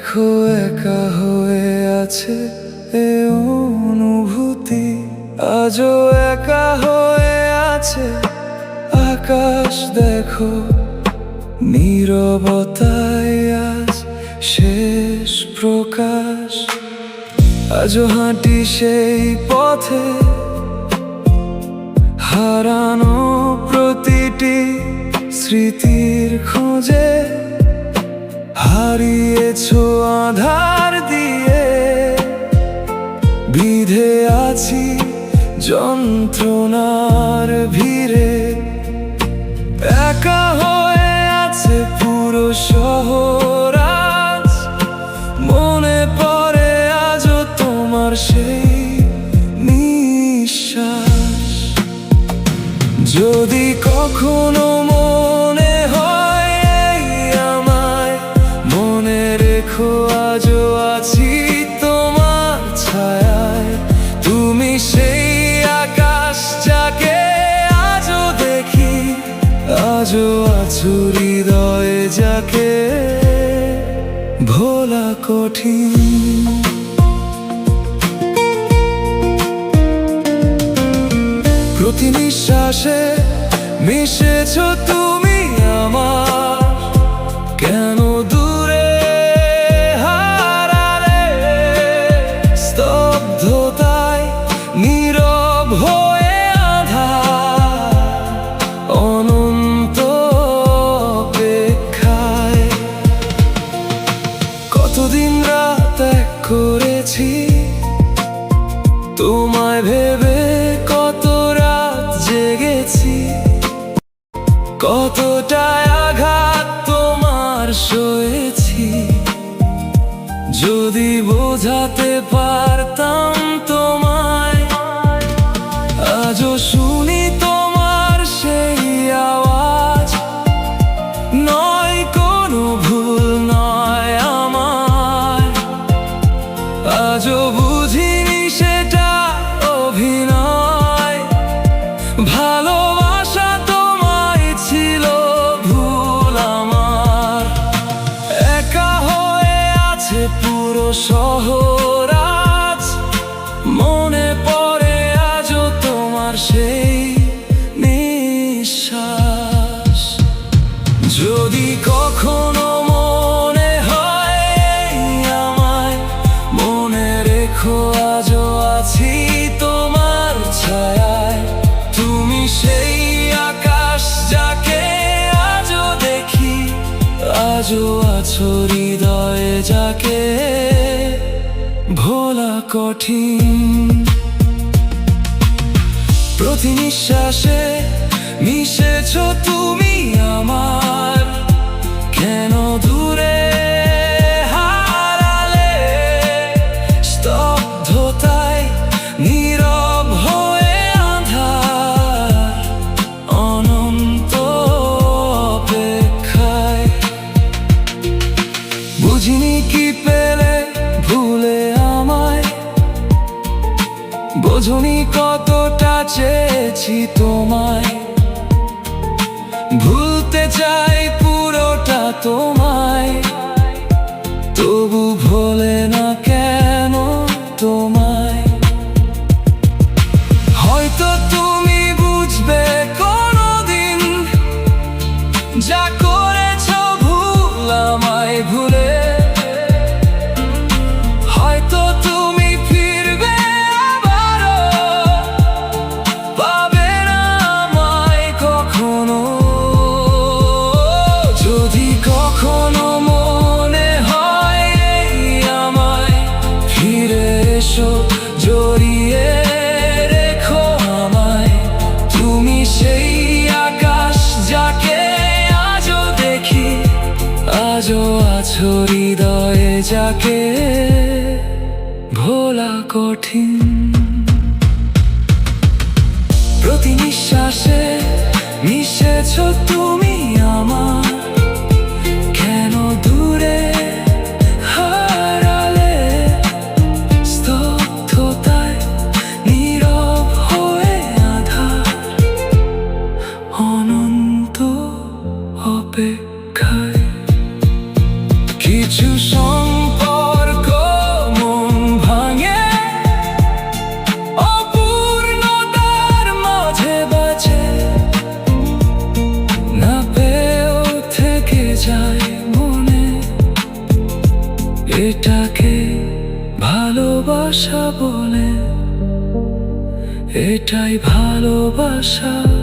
দেখো একা হয়ে আছে এ অনুভূতি, আজও একা হয়ে আছে আকাশ। দেখো নীরবতায় আজ শেষ প্রকাশ। আজও হাঁটি সেই পথে, হারানো প্রতিটি স্মৃতির খোঁজে। হারিয়েছো আধার দিয়ে, বিধে আছি যন্ত্রণার ভিড়ে। একা হয়ে আছে পুরো শহর আজ, মনে পড়ে আজও তোমার সেই নিঃশ্বাস। যদি কখনো মনে হয় এই আমায়, মনে রেখো আজও আছি তোমার ছায়ায়। তুমি সেই আকাশ যাকে আজও দেখি, আজও আছো হৃদয়ে যাকে ভোলা কঠিন। প্রতি নিঃশ্বাসে মিশেছো তুমি আমার, কেন দূরে হারালে? স্তব্ধতায় নীরব হয়ে আধার, অনন্ত অপেক্ষায়। কতদিন রাত এক করেছি তোমায় ভেবে, কত রাত জেগেছি, কতটা আঘাত তোমার সয়েছি। যদি বোঝাতে পারতাম তোমায়, আজও শুনি তোমার সেই আওয়াজ। নয় কোনো ভুল নয় আমার, আজও বুঝিনি সেটা অভিনয়। ভালোবাসা তোমায় ছিল ভুল আমার। একা হয়ে আছে পুরো শহর আজ, মনে পড়ে আজও তোমার সেই নিঃশ্বাস। যদি কখনো মনে হয় এই আমায়, মনে রেখো আজও আছি তোমার ছায়ায়। তুমি সেই আকাশ যাকে আজও দেখি, আজও আছো হৃদয়ে যাকে ভোলা কঠিন। প্রতি নিঃশ্বাসে মিশেছো তুমি আমার, কেন দূরে হারালে? স্তব্ধতায় নীরব হয়ে আধার, অনন্ত অপেক্ষায়। বুঝিনি কি পেলে ভুলে আমায়, বোঝনি কতটা চেয়েছি তোমায়। ভুলতে চাই পুরোটা তোমায়, তবু ভোলে না কেন তোমায়। হয়তো তুমি বুঝবে কোনোদিন, যা করেছো ভুল আমায় ভুলে। হয়তো তুমি ফিরবে আবারও, পাবে না আমায় কখনো। যদি কখনো মনে হয় এই আমায়, ফিরে এসো জড়িয়ে রেখো আমায়। তুমি সেই আকাশ যাকে আজও দেখি, আজও আছো হৃদয়ে যাকে ভোলা কঠিন। প্রতি নিঃশ্বাসে মিশেছো তুমি আমার, কেন দূরে হারালে? স্তব্ধতায় নীরব হয়ে আধার, অনন্ত অপেক্ষায়। কিছু এটাকে ভালোবাসা বলে, এটাই ভালোবাসা।